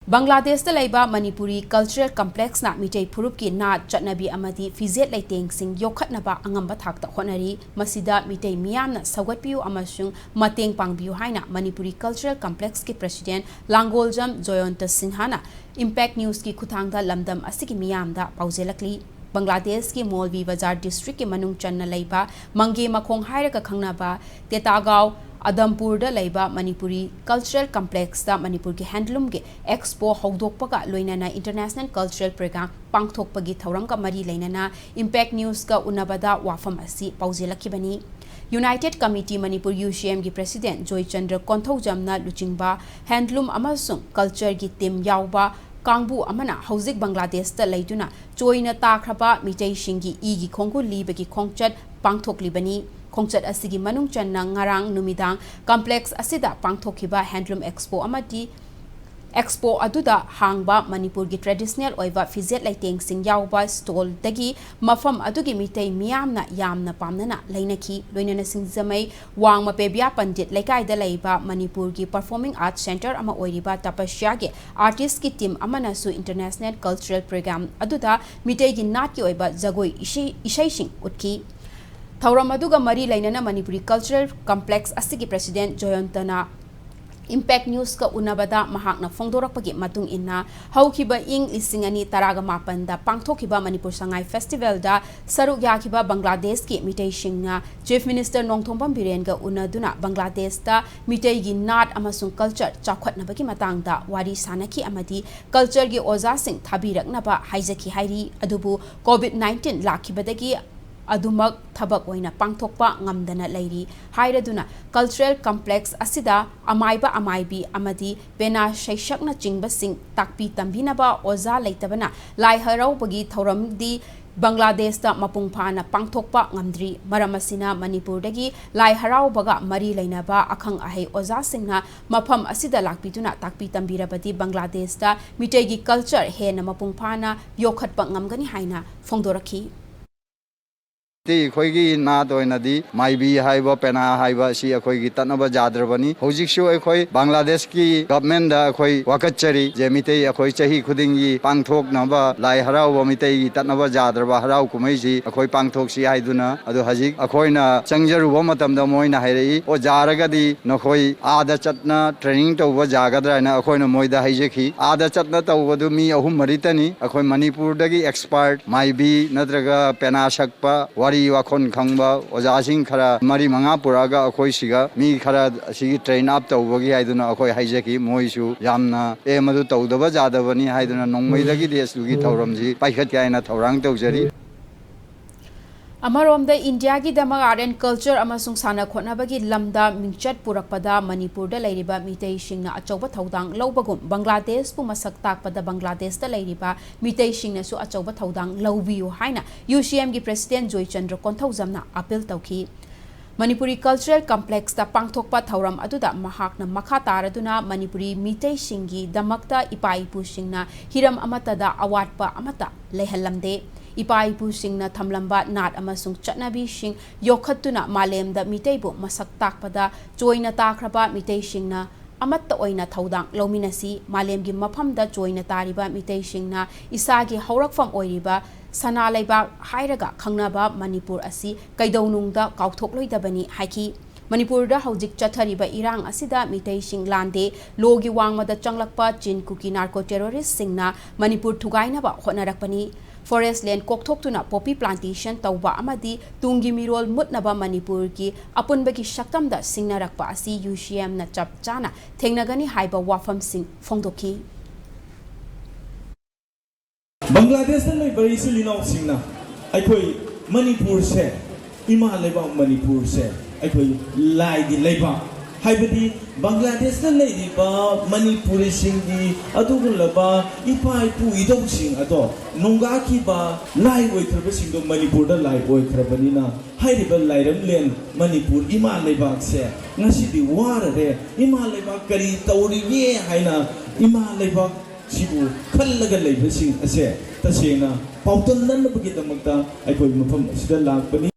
Bangladesh da laiba Manipuri cultural complex na Meitei Phurup ki na chatnabi amadi fizet laiteng sing yokhatnaba angamba thakta honari masida Meitei miyamna sagatpiu amasung mateng pangbiu haina Manipuri cultural complex ki president Langoljam Joyonta Sinhana Impact News ki khuthangda lamdam asiki miyamda pauzelakli Bangladesh ki Molvi Bazar district ki manung channa laiba Mange Makhong hairaga khangnaba Tetagaw Adampur da laiba Manipuri Cultural Complex da Manipur ki handloom ge expo hawdokpaga loinana international cultural program pangthokpagi thawrang ka mari leinana Impact News ka unabada wafam asi pauzelakibani United Committee Manipur UCM gi president Joy Chandra Konthaujamna luchingba handloom amasung culture gi team yawba Kangbu amana hauzik Bangladesh ta laituna choina takraba Meitei shingi igi khongku libagi khongchat pangthoklibani khongchat asigi manung channa ngarang numidang complex asida pangthokhiba handloom expo amati expo aduda hangba Manipur gi traditional oiba fizet laiteng sing yawba stall dagi mafam adugi Meitei miyamna yamna pamnana lainaki loinana singjamai wangma pebya pandit laikai da laiba Manipur gi performing arts center ama oiriba tapasya ge artist ki team amana su international cultural program aduda Meitei gi nat ki oiba jagoi ishai sing utki Thauram aduga mari lainana Manipuri cultural complex asigi president Joyontana Impact News ka unabada mahakna phongdorakpagi matung inna haukiba ing isingani taraga mapanda pangthokiba Manipur Sangai Festival da saruk yakiba Bangladesh ki Meitei singna Chief Minister Nongthombam Biren ga unaduna Bangladesh ta Meitei gi nat amasung culture chakhatnabagi matangda wari sanaki amadi culture gi oza sing thabiraknaba haijaki hairi adubu COVID-19 lakibadagi adumak thabak oina pangthokpa ngamdana lairi hairaduna cultural complex asida amaiba amaibi amadi pena shaishakna chingba sing takpi tambinaba oza leitabana lai harau bagi thoramdi Bangladesh ta mapungphana pangthokpa ngamdri maramasina Manipur dagi lai harau baga mari lainaba akhang ahai oza singna mafam asida lakpituna takpi tambirabadi Bangladesh ta Meitei gi culture hena mapungphana yokhatpa ngamgani haina phongdorakhi Khoi na doina di maibi haiba pena haiba si khoi gi tanaba jadrabani hojik shu khoi Bangladesh ki government da khoi wakachari je Meitei khoi chahi khuding gi pangthok naba lai harau ba Meitei gi tanaba jadraba harau kumai si khoi pangthok si haiduna adu hajik khoi na changjaru ba matam da moina hairei o jaraga di no khoi ada chatna training to ba jagadra na khoi na moida haijeki ada chatna to du mi ahum maritani khoi Manipur dagi expert maibi nadraga pena shakpa wari wakon khangba ojasing khara mari manga puraga akhoi siga mi khara sigi train up tawbagi haiduna akhoi haijeki moisu yamna madu tawdaba jadabani haiduna nongmai dagi desugi thauramji paikhat kaina thaurang tawjari Amarom da India gi damag art and culture amasung sana khonabagi lamda mingchat purakpada Manipur da lairiba Meitei singna achauba thaudang lobagum Bangladesh pu masak takpada Bangladesh da lairiba Meitei singna su achauba thaudang lobiu haina UCM gi president Joy Chandra Konthaujamna appeal tawki Manipuri cultural complex ta pangthokpa thauram aduda mahakna makha taraduna Manipuri Meitei singi damakta ipai pu singna hiram amata da awatpa amata lehalamde Ipai pu singna thamlamba nat amasung chatnabi sing yokhatuna malemda Meitei bu masak takpada joina takraba Meitei singna amatta oina thaudang lominasi malemgi maphamda joina tariba Meitei singna isagi haurakfam oiriba sana laiba hairaga khangnaba Manipur asi kaidaunungda kauthokloidabani haiki Manipur da haujik chathariba irang asida Meitei sing lande logi wangmada changlakpa chin kuki narco terrorist singna Manipur thugainaba honarakpani Forest land kokthokuna poppy plantation tauba amadi tungi mirol mutnaba Manipur ki apunbagi shaktamda singnarakpa asi UCM na chap chana thengnagani haiba wafam sing phongdoki Bangladesh na mai bari silinaw singna aikoi Manipur se ima leba Manipur se aikoi lai di leba haibadi Bangladesh na lai di ba Manipur singi adugulaba ipai pu idong sing ato nongga ki ba lai oi thraba sing do Manipur da lai oi thrabani na haidiba lairam len Manipur ima leba se ngasi di war re ima leba kari tawri ye haina ima leba sibu khallaga laiba sing ase tasena pautan nan bagi damakta aikoi mafam asida lakpani